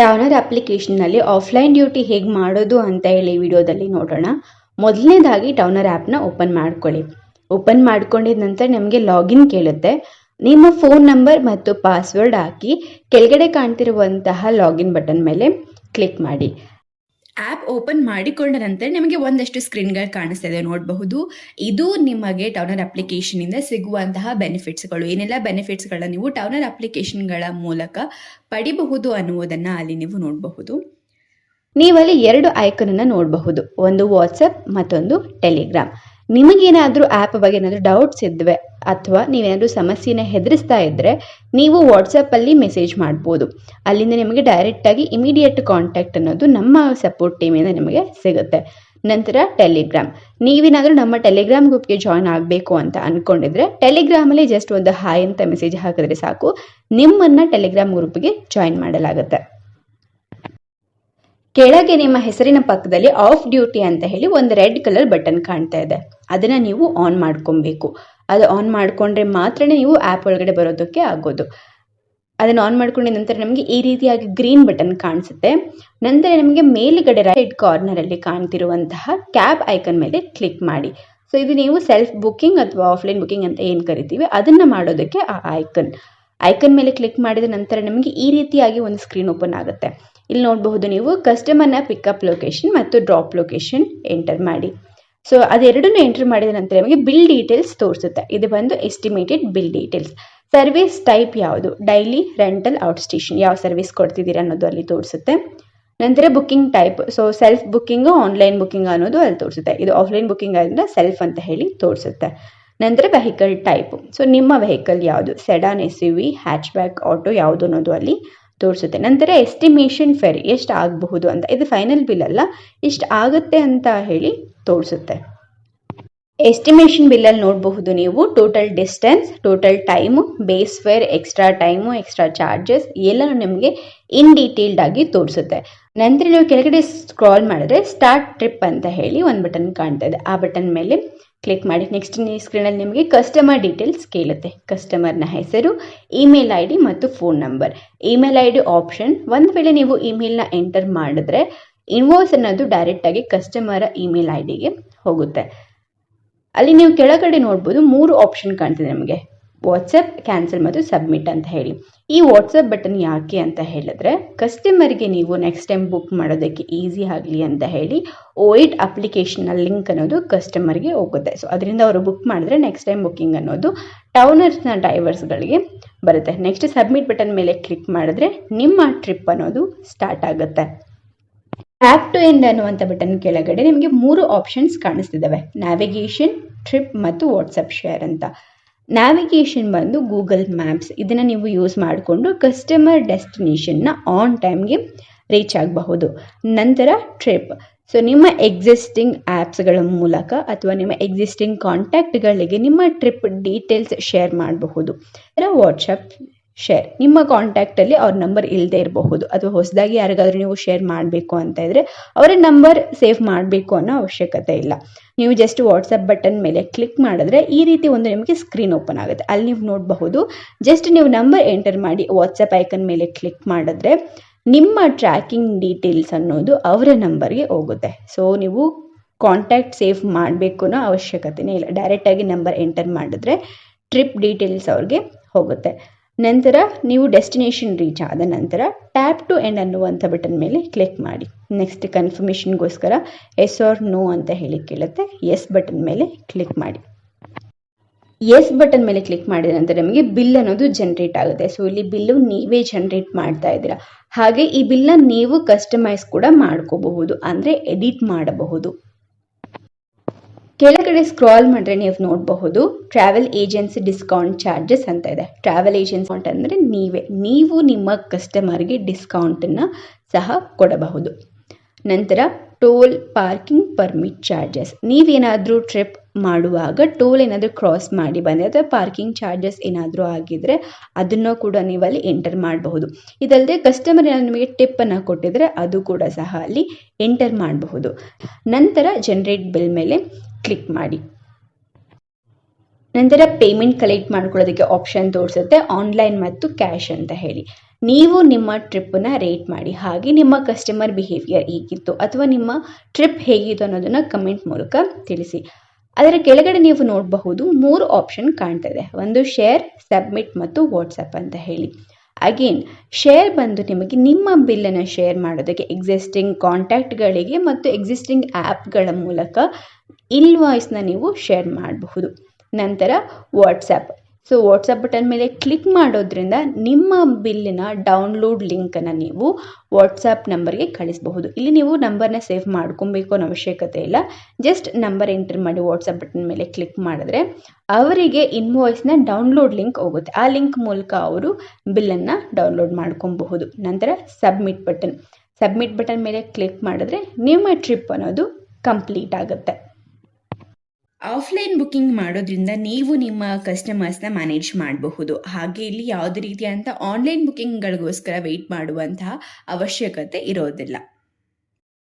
Turner ಅಪ್ಲಿಕೇಶನ್ನಲ್ಲಿ offline duty ಹೇಗೆ ಮಾಡೋದು ಅಂತ ಹೇಳಿ ವಿಡಿಯೋದಲ್ಲಿ ನೋಡೋಣ. ಮೊದಲನೇದಾಗಿ ಟರ್ನರ್ ಆ್ಯಪ್ನ ಓಪನ್ ಮಾಡ್ಕೊಳ್ಳಿ. ಓಪನ್ ಮಾಡ್ಕೊಂಡಿದ ನಂತರ ನಿಮಗೆ ಲಾಗಿನ್ ಕೇಳುತ್ತೆ. ನಿಮ್ಮ ಫೋನ್ ನಂಬರ್ ಮತ್ತು ಪಾಸ್ವರ್ಡ್ ಹಾಕಿ ಕೆಳಗಡೆ ಕಾಣ್ತಿರುವಂತಹ ಲಾಗಿನ್ ಬಟನ್ ಮೇಲೆ ಕ್ಲಿಕ್ ಮಾಡಿ. ಆ್ಯಪ್ ಓಪನ್ ಮಾಡಿಕೊಂಡ ನಂತರ ನಿಮಗೆ ಒಂದಷ್ಟು ಸ್ಕ್ರೀನ್ಗಳು ಕಾಣಿಸ್ತಾ ಇದೆ ನೋಡಬಹುದು. ಇದು ನಿಮಗೆ ಟರ್ನರ್ ಅಪ್ಲಿಕೇಶನಿಂದ ಸಿಗುವಂತಹ ಬೆನಿಫಿಟ್ಸ್ಗಳು, ಏನೆಲ್ಲ ಬೆನಿಫಿಟ್ಸ್ಗಳನ್ನ ನೀವು ಟರ್ನರ್ ಅಪ್ಲಿಕೇಶನ್ಗಳ ಮೂಲಕ ಪಡಿಬಹುದು ಅನ್ನುವುದನ್ನು ಅಲ್ಲಿ ನೀವು ನೋಡಬಹುದು. ನೀವಲ್ಲಿ 2 ಐಕನನ್ನು ನೋಡಬಹುದು, ಒಂದು ವಾಟ್ಸಪ್ ಮತ್ತೊಂದು ಟೆಲಿಗ್ರಾಮ್. ನಿಮಗೇನಾದರೂ ಆ್ಯಪ್ ಬಗ್ಗೆ ಏನಾದರೂ ಡೌಟ್ಸ್ ಇದ್ದರೆ ಅಥವಾ ನೀವೇನಾದರೂ ಸಮಸ್ಯೆನ ಹೆದರಿಸ್ತಾ ಇದ್ದರೆ ನೀವು ವಾಟ್ಸಪ್ಪಲ್ಲಿ ಮೆಸೇಜ್ ಮಾಡ್ಬೋದು. ಅಲ್ಲಿಂದ ನಿಮಗೆ ಡೈರೆಕ್ಟಾಗಿ ಇಮಿಡಿಯೇಟ್ ಕಾಂಟ್ಯಾಕ್ಟ್ ಅನ್ನೋದು ನಮ್ಮ ಸಪೋರ್ಟ್ ಟೀಮಿಂದ ನಿಮಗೆ ಸಿಗುತ್ತೆ. ನಂತರ ಟೆಲಿಗ್ರಾಮ್, ನೀವೇನಾದರೂ ನಮ್ಮ ಟೆಲಿಗ್ರಾಮ್ ಗ್ರೂಪ್ಗೆ ಜಾಯ್ನ್ ಆಗಬೇಕು ಅಂತ ಅಂದ್ಕೊಂಡಿದ್ರೆ ಟೆಲಿಗ್ರಾಮಲ್ಲಿ ಜಸ್ಟ್ ಒಂದು ಹಾಯ್ ಅಂತ ಮೆಸೇಜ್ ಹಾಕಿದ್ರೆ ಸಾಕು, ನಿಮ್ಮನ್ನು ಟೆಲಿಗ್ರಾಮ್ ಗ್ರೂಪ್ಗೆ ಜಾಯ್ನ್ ಮಾಡಲಾಗುತ್ತೆ. ಕೆಳಗೆ ನಿಮ್ಮ ಹೆಸರಿನ ಪಕ್ಕದಲ್ಲಿ ಆಫ್ ಡ್ಯೂಟಿ ಅಂತ ಹೇಳಿ ಒಂದು ರೆಡ್ ಕಲರ್ ಬಟನ್ ಕಾಣ್ತಾ ಇದೆ. ಅದನ್ನು ನೀವು ಆನ್ ಮಾಡ್ಕೊಬೇಕು. ಅದು ಆನ್ ಮಾಡಿಕೊಂಡ್ರೆ ಮಾತ್ರ ನೀವು ಆ್ಯಪ್ ಒಳಗಡೆ ಬರೋದಕ್ಕೆ ಆಗೋದು. ಅದನ್ನು ಆನ್ ಮಾಡ್ಕೊಂಡಿದ ನಂತರ ನಮಗೆ ಈ ರೀತಿಯಾಗಿ ಗ್ರೀನ್ ಬಟನ್ ಕಾಣಿಸುತ್ತೆ. ನಂತರ ನಿಮಗೆ ಮೇಲುಗಡೆ ರೈಟ್ ಕಾರ್ನರಲ್ಲಿ ಕಾಣ್ತಿರುವಂತಹ ಕ್ಯಾಬ್ ಐಕನ್ ಮೇಲೆ ಕ್ಲಿಕ್ ಮಾಡಿ. ಸೊ ಇದು ನೀವು ಸೆಲ್ಫ್ ಬುಕ್ಕಿಂಗ್ ಅಥವಾ ಆಫ್ಲೈನ್ ಬುಕ್ಕಿಂಗ್ ಅಂತ ಏನು ಕರಿತೀವಿ ಅದನ್ನು ಮಾಡೋದಕ್ಕೆ ಆ ಐಕನ್ ಮೇಲೆ ಕ್ಲಿಕ್ ಮಾಡಿದ ನಂತರ ನಮಗೆ ಈ ರೀತಿಯಾಗಿ ಒಂದು ಸ್ಕ್ರೀನ್ ಓಪನ್ ಆಗುತ್ತೆ. ಇಲ್ಲಿ ನೋಡಬಹುದು, ನೀವು ಕಸ್ಟಮರ್ನ ಪಿಕಪ್ ಲೊಕೇಶನ್ ಮತ್ತು ಡ್ರಾಪ್ ಲೊಕೇಶನ್ ಎಂಟರ್ ಮಾಡಿ. ಸೊ ಅದೆರಡನ್ನು ಎಂಟರ್ ಮಾಡಿದ ನಂತರ ನಮಗೆ ಬಿಲ್ ಡೀಟೇಲ್ಸ್ ತೋರಿಸುತ್ತೆ. ಇದು ಬಂದು estimated bill details. Service type ಯಾವುದು, ಡೈಲಿ, ರೆಂಟಲ್, ಔಟ್ ಸ್ಟೇಷನ್, ಯಾವ ಸರ್ವಿಸ್ ಕೊಡ್ತಿದ್ದೀರಾ ಅನ್ನೋದು ಅಲ್ಲಿ ತೋರಿಸುತ್ತೆ. ನಂತರ booking type, so self booking online booking ಅನ್ನೋದು ಅಲ್ಲಿ ತೋರಿಸುತ್ತೆ. ಇದು ಆಫ್ಲೈನ್ ಬುಕ್ಕಿಂಗ್ ಆದ್ದರಿಂದ ಸೆಲ್ಫ್ ಅಂತ ಹೇಳಿ ತೋರಿಸುತ್ತೆ. ನಂತರ ವೆಹಿಕಲ್ ಟೈಪ್, ಸೊ ನಿಮ್ಮ ವೆಹಿಕಲ್ ಯಾವುದು, sedan, SUV, hatch back, auto ಯಾವುದು ಅನ್ನೋದು ಅಲ್ಲಿ ತೋರಿಸುತ್ತೆ. ನಂತರ ಎಸ್ಟಿಮೇಷನ್ ಫೇರ್ ಎಷ್ಟು ಆಗಬಹುದು ಅಂತ, ಇದು ಫೈನಲ್ ಬಿಲ್ ಅಲ್ಲ, ಇಷ್ಟು ಆಗುತ್ತೆ ಅಂತ ಹೇಳಿ ತೋರಿಸುತ್ತೆ. ಎಸ್ಟಿಮೇಷನ್ ಬಿಲ್ಲಲ್ಲಿ ನೋಡಬಹುದು ನೀವು total distance, total time, base fair, extra time, extra charges ಎಲ್ಲನೂ ನಿಮಗೆ ಇನ್ ಡೀಟೇಲ್ಡ್ ಆಗಿ ತೋರಿಸುತ್ತೆ. ನಂತರ ನೀವು ಕೆಳಗಡೆ ಸ್ಕ್ರಾಲ್ ಮಾಡಿದ್ರೆ ಸ್ಟಾರ್ಟ್ ಟ್ರಿಪ್ ಅಂತ ಹೇಳಿ ಒಂದು ಬಟನ್ ಕಾಣ್ತಾ ಇದೆ. ಆ ಬಟನ್ ಮೇಲೆ ಕ್ಲಿಕ್ ಮಾಡಿ. ನೆಕ್ಸ್ಟ್ ಸ್ಕ್ರೀನಲ್ಲಿ ನಿಮಗೆ ಕಸ್ಟಮರ್ ಡೀಟೇಲ್ಸ್ ಕೇಳುತ್ತೆ. ಕಸ್ಟಮರ್ನ ಹೆಸರು, ಇಮೇಲ್ ID ಮತ್ತು phone number. Email ID option, ಒಂದು ವೇಳೆ ನೀವು ಇಮೇಲ್ನ ಎಂಟರ್ ಮಾಡಿದ್ರೆ ಇನ್ವಾಯ್ಸ್ ಅನ್ನೋದು ಡೈರೆಕ್ಟಾಗಿ ಕಸ್ಟಮರ ಇಮೇಲ್ IDಗೆ ಹೋಗುತ್ತೆ. ಅಲ್ಲಿ ನೀವು ಕೆಳಗಡೆ ನೋಡ್ಬೋದು 3 ಆಪ್ಷನ್ ಕಾಣ್ತಿದೆ ನಮಗೆ, ವಾಟ್ಸಪ್, ಕ್ಯಾನ್ಸಲ್ ಮತ್ತು ಸಬ್ಮಿಟ್ ಅಂತ ಹೇಳಿ. ಈ ವಾಟ್ಸಪ್ ಬಟನ್ ಯಾಕೆ ಅಂತ ಹೇಳಿದ್ರೆ ಕಸ್ಟಮರ್ಗೆ ನೀವು ನೆಕ್ಸ್ಟ್ ಟೈಮ್ ಬುಕ್ ಮಾಡೋದಕ್ಕೆ ಈಸಿ ಆಗಲಿ ಅಂತ ಹೇಳಿ OIT ಅಪ್ಲಿಕೇಶನ್ನ ಲಿಂಕ್ ಅನ್ನೋದು ಕಸ್ಟಮರ್ಗೆ ಹೋಗುತ್ತೆ. ಸೊ ಅದರಿಂದ ಅವರು ಬುಕ್ ಮಾಡಿದ್ರೆ ನೆಕ್ಸ್ಟ್ ಟೈಮ್ ಬುಕ್ಕಿಂಗ್ ಅನ್ನೋದು ಟರ್ನರ್ಸ್ನ ಡ್ರೈವರ್ಸ್ಗಳಿಗೆ ಬರುತ್ತೆ. ನೆಕ್ಸ್ಟ್ ಸಬ್ಮಿಟ್ ಬಟನ್ ಮೇಲೆ ಕ್ಲಿಕ್ ಮಾಡಿದ್ರೆ ನಿಮ್ಮ ಟ್ರಿಪ್ ಅನ್ನೋದು ಸ್ಟಾರ್ಟ್ ಆಗುತ್ತೆ. ಟ್ಯಾಪ್ ಟು ಎಂಡ್ ಅನ್ನುವಂಥ ಬಟನ್ ಕೆಳಗಡೆ ನಿಮಗೆ 3 ಆಪ್ಷನ್ಸ್ ಕಾಣಿಸ್ತಿದ್ದಾವೆ, ನ್ಯಾವಿಗೇಷನ್, ಟ್ರಿಪ್ ಮತ್ತು ವಾಟ್ಸಪ್ ಶೇರ್ ಅಂತ. ನ್ಯಾವಿಗೇಷನ್ ಬಂದು ಗೂಗಲ್ ಮ್ಯಾಪ್ಸ್, ಇದನ್ನು ನೀವು ಯೂಸ್ ಮಾಡಿಕೊಂಡು ಕಸ್ಟಮರ್ ಡೆಸ್ಟಿನೇಷನ್ನ ಆನ್ ಟೈಮ್ಗೆ ರೀಚ್ ಆಗಬಹುದು. ನಂತರ ಟ್ರಿಪ್, ಸೊ ನಿಮ್ಮ ಎಕ್ಸಿಸ್ಟಿಂಗ್ ಆ್ಯಪ್ಸ್ಗಳ ಮೂಲಕ ಅಥವಾ ನಿಮ್ಮ ಎಕ್ಸಿಸ್ಟಿಂಗ್ ಕಾಂಟ್ಯಾಕ್ಟ್ಗಳಿಗೆ ನಿಮ್ಮ ಟ್ರಿಪ್ ಡೀಟೇಲ್ಸ್ ಶೇರ್ ಮಾಡಬಹುದು. ವಾಟ್ಸಪ್ ಶೇರ್, ನಿಮ್ಮ ಕಾಂಟ್ಯಾಕ್ಟಲ್ಲಿ ಅವ್ರ ನಂಬರ್ ಇಲ್ಲದೆ ಇರಬಹುದು ಅಥವಾ ಹೊಸದಾಗಿ ಯಾರಿಗಾದ್ರೂ ನೀವು ಶೇರ್ ಮಾಡಬೇಕು ಅಂತ ಇದ್ದರೆ ಅವರ ನಂಬರ್ ಸೇವ್ ಮಾಡಬೇಕು ಅನ್ನೋ ಅವಶ್ಯಕತೆ ಇಲ್ಲ. ನೀವು ಜಸ್ಟ್ ವಾಟ್ಸಪ್ ಬಟನ್ ಮೇಲೆ ಕ್ಲಿಕ್ ಮಾಡಿದ್ರೆ ಈ ರೀತಿ ಒಂದು ನಿಮಗೆ ಸ್ಕ್ರೀನ್ ಓಪನ್ ಆಗುತ್ತೆ. ಅಲ್ಲಿ ನೀವು ನೋಡಬಹುದು, ಜಸ್ಟ್ ನೀವು ನಂಬರ್ ಎಂಟರ್ ಮಾಡಿ ವಾಟ್ಸಪ್ ಐಕನ್ ಮೇಲೆ ಕ್ಲಿಕ್ ಮಾಡಿದ್ರೆ ನಿಮ್ಮ ಟ್ರ್ಯಾಕಿಂಗ್ ಡೀಟೇಲ್ಸ್ ಅನ್ನೋದು ಅವರ ನಂಬರ್ಗೆ ಹೋಗುತ್ತೆ. ಸೊ ನೀವು ಕಾಂಟ್ಯಾಕ್ಟ್ ಸೇವ್ ಮಾಡಬೇಕು ಅನ್ನೋ ಅವಶ್ಯಕತೆನೇ ಇಲ್ಲ, ಡೈರೆಕ್ಟಾಗಿ ನಂಬರ್ ಎಂಟರ್ ಮಾಡಿದ್ರೆ ಟ್ರಿಪ್ ಡೀಟೇಲ್ಸ್ ಅವ್ರಿಗೆ ಹೋಗುತ್ತೆ. ನಂತರ ನೀವು ಡೆಸ್ಟಿನೇಷನ್ ರೀಚ್ ಆದ ನಂತರ ಟ್ಯಾಪ್ ಟು ಎಂಡ್ ಅನ್ನುವಂಥ ಬಟನ್ ಮೇಲೆ ಕ್ಲಿಕ್ ಮಾಡಿ. ನೆಕ್ಸ್ಟ್ ಕನ್ಫರ್ಮೇಷನ್ಗೋಸ್ಕರ ಎಸ್ ಆರ್ ನೋ ಅಂತ ಹೇಳಿ ಕೇಳುತ್ತೆ. ಎಸ್ ಬಟನ್ ಮೇಲೆ ಕ್ಲಿಕ್ ಮಾಡಿ. ಎಸ್ ಬಟನ್ ಮೇಲೆ ಕ್ಲಿಕ್ ಮಾಡಿದ ನಂತರ ನಿಮಗೆ ಬಿಲ್ ಅನ್ನೋದು ಜನರೇಟ್ ಆಗುತ್ತೆ. ಸೊ ಇಲ್ಲಿ ಬಿಲ್ಲು ನೀವೇ ಜನರೇಟ್ ಮಾಡ್ತಾ ಇದ್ದೀರಾ. ಹಾಗೆ ಈ ಬಿಲ್ನ ನೀವು ಕಸ್ಟಮೈಸ್ ಕೂಡ ಮಾಡ್ಕೋಬಹುದು, ಅಂದರೆ ಎಡಿಟ್ ಮಾಡಬಹುದು. ಕೆಳಗಡೆ ಸ್ಕ್ರಾಲ್ ಮಾಡಿದ್ರೆ ನೀವು ನೋಡಬಹುದು ಟ್ರಾವೆಲ್ ಏಜೆನ್ಸಿ ಡಿಸ್ಕೌಂಟ್ ಚಾರ್ಜಸ್ ಅಂತ ಇದೆ. ಟ್ರಾವೆಲ್ ಏಜೆನ್ಸಿ ಅಂದರೆ ನೀವು ನಿಮ್ಮ ಕಸ್ಟಮರ್ಗೆ ಡಿಸ್ಕೌಂಟನ್ನು ಸಹ ಕೊಡಬಹುದು. ನಂತರ ಟೋಲ್, ಪಾರ್ಕಿಂಗ್ ಪರ್ಮಿಟ್ ಚಾರ್ಜಸ್, ನೀವೇನಾದರೂ ಟ್ರಿಪ್ ಮಾಡುವಾಗ ಟೋಲ್ ಏನಾದರೂ ಕ್ರಾಸ್ ಮಾಡಿ ಬಂದರೆ ಅಥವಾ ಪಾರ್ಕಿಂಗ್ ಚಾರ್ಜಸ್ ಏನಾದರೂ ಆಗಿದ್ರೆ ಅದನ್ನು ಕೂಡ ನೀವು ಅಲ್ಲಿ ಎಂಟರ್ ಮಾಡಬಹುದು. ಇದಲ್ಲದೆ ಕಸ್ಟಮರ್ ಏನಾದರೂ ನಿಮಗೆ ಟಿಪ್ಪನ್ನು ಕೊಟ್ಟಿದ್ರೆ ಅದು ಕೂಡ ಸಹ ಅಲ್ಲಿ ಎಂಟರ್ ಮಾಡಬಹುದು. ನಂತರ ಜನರೇಟ್ ಬಿಲ್ ಮೇಲೆ ಕ್ಲಿಕ್ ಮಾಡಿ. ನಂತರ ಪೇಮೆಂಟ್ ಕಲೆಕ್ಟ್ ಮಾಡ್ಕೊಳ್ಳೋದಕ್ಕೆ ಆಪ್ಷನ್ ತೋರಿಸುತ್ತೆ, ಆನ್ಲೈನ್ ಮತ್ತು ಕ್ಯಾಶ್ ಅಂತ ಹೇಳಿ. ನೀವು ನಿಮ್ಮ ಟ್ರಿಪ್ಪನ್ನು ರೇಟ್ ಮಾಡಿ. ಹಾಗೆ ನಿಮ್ಮ ಕಸ್ಟಮರ್ ಬಿಹೇವಿಯರ್ ಹೇಗಿತ್ತು ಅಥವಾ ನಿಮ್ಮ ಟ್ರಿಪ್ ಹೇಗಿತ್ತು ಅನ್ನೋದನ್ನು ಕಮೆಂಟ್ ಮೂಲಕ ತಿಳಿಸಿ. ಅದರ ಕೆಳಗಡೆ ನೀವು ನೋಡಬಹುದು 3 ಆಪ್ಷನ್ ಕಾಣ್ತಾ ಇದೆ. ಒಂದು ಶೇರ್, ಸಬ್ಮಿಟ್ ಮತ್ತು ವಾಟ್ಸಪ್ ಅಂತ ಹೇಳಿ. ಅಗೇನ್ ಶೇರ್ ಬಂದು ನಿಮಗೆ ನಿಮ್ಮ ಬಿಲ್ಲನ್ನು ಶೇರ್ ಮಾಡೋದಕ್ಕೆ ಎಕ್ಸಿಸ್ಟಿಂಗ್ ಕಾಂಟ್ಯಾಕ್ಟ್ಗಳಿಗೆ ಮತ್ತು ಎಕ್ಸಿಸ್ಟಿಂಗ್ ಆ್ಯಪ್ಗಳ ಮೂಲಕ ಇನ್ವಾಯ್ಸ್ನ ನೀವು ಶೇರ್ ಮಾಡಬಹುದು. ನಂತರ ವಾಟ್ಸಪ್. ಸೊ ವಾಟ್ಸಪ್ ಬಟನ್ ಮೇಲೆ ಕ್ಲಿಕ್ ಮಾಡೋದ್ರಿಂದ ನಿಮ್ಮ ಬಿಲ್ಲಿನ ಡೌನ್ಲೋಡ್ ಲಿಂಕನ್ನು ನೀವು ವಾಟ್ಸಪ್ ನಂಬರ್ಗೆ ಕಳಿಸಬಹುದು. ಇಲ್ಲಿ ನೀವು ನಂಬರ್ನ ಸೇವ್ ಮಾಡ್ಕೊಬೇಕು ಅನ್ನೋ ಅವಶ್ಯಕತೆ ಇಲ್ಲ. ಜಸ್ಟ್ ನಂಬರ್ ಎಂಟರ್ ಮಾಡಿ ವಾಟ್ಸಪ್ ಬಟನ್ ಮೇಲೆ ಕ್ಲಿಕ್ ಮಾಡಿದ್ರೆ ಅವರಿಗೆ ಇನ್ವಾಯ್ಸ್ನ ಡೌನ್ಲೋಡ್ ಲಿಂಕ್ ಹೋಗುತ್ತೆ. ಆ ಲಿಂಕ್ ಮೂಲಕ ಅವರು ಬಿಲ್ಲನ್ನು ಡೌನ್ಲೋಡ್ ಮಾಡ್ಕೊಬಹುದು. ನಂತರ ಸಬ್ಮಿಟ್ ಬಟನ್ ಮೇಲೆ ಕ್ಲಿಕ್ ಮಾಡಿದ್ರೆ ನಿಮ್ಮ ಟ್ರಿಪ್ ಅನ್ನೋದು ಕಂಪ್ಲೀಟ್ ಆಗುತ್ತೆ. ಆಫ್ಲೈನ್ ಬುಕ್ಕಿಂಗ್ ಮಾಡೋದ್ರಿಂದ ನೀವು ನಿಮ್ಮ ಕಸ್ಟಮರ್ಸ್ನ ಮ್ಯಾನೇಜ್ ಮಾಡಬಹುದು. ಹಾಗೆ ಇಲ್ಲಿ ಯಾವುದೇ ರೀತಿಯಾದಂಥ ಆನ್ಲೈನ್ ಬುಕ್ಕಿಂಗ್ಗಳಿಗೋಸ್ಕರ ವೆಯ್ಟ್ ಮಾಡುವಂತಹ ಅವಶ್ಯಕತೆ ಇರೋದಿಲ್ಲ.